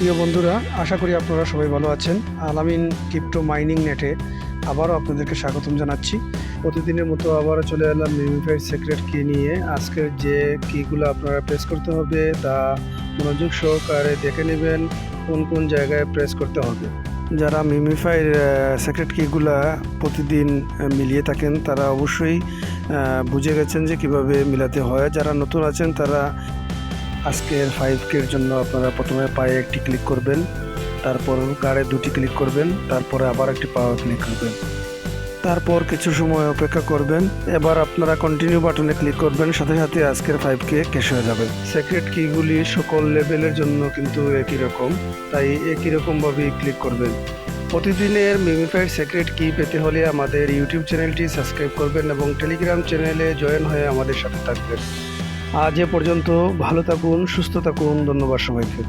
প্রিয় বন্ধুরা, আশা করি আপনারা সবাই ভালো আছেন। আলামিন ক্রিপ্টো মাইনিং নেটে আবারও আপনাদেরকে স্বাগতম জানাচ্ছি। প্রতিদিনের মতো আবারও চলে এলাম মিমিফাইড সিক্রেট কি নিয়ে। আজকের যে কিগুলো আপনারা প্রেস করতে হবে তা মনোযোগ সহকারে দেখে নেবেন কোন কোন জায়গায় প্রেস করতে হবে। যারা মিমিফাইড সিক্রেট কিগুলা প্রতিদিন মিলিয়ে থাকেন তারা অবশ্যই বুঝে গেছেন যে কিভাবে মিলাতে হয়। যারা নতুন আছেন তারা আজকের 5K-র জন্য আপনারা প্রথমে পায়ে একটি ক্লিক করবেন, তারপর গাড়ে দুটি ক্লিক করবেন, তারপরে আবার একটি পাওয়া ক্লিক করবেন, তারপর কিছু সময় অপেক্ষা করবেন। এবার আপনারা কন্টিনিউ বাটনে ক্লিক করবেন, সাথে সাথে আজকের 5K ক্যাশ হয়ে যাবে। সিক্রেট কিগুলি সকল লেভেলের জন্য কিন্তু একই রকম, তাই একই রকমভাবেই ক্লিক করবেন। প্রতিদিনের মিমিফাইড সিক্রেট কি পেতে হলে আমাদের ইউটিউব চ্যানেলটি সাবস্ক্রাইব করবেন এবং টেলিগ্রাম চ্যানেলে জয়েন হয়ে আমাদের সাথে থাকবেন। আজ এ পর্যন্ত, ভালো থাকুন, সুস্থ থাকুন, ধন্যবাদ সবাইকে।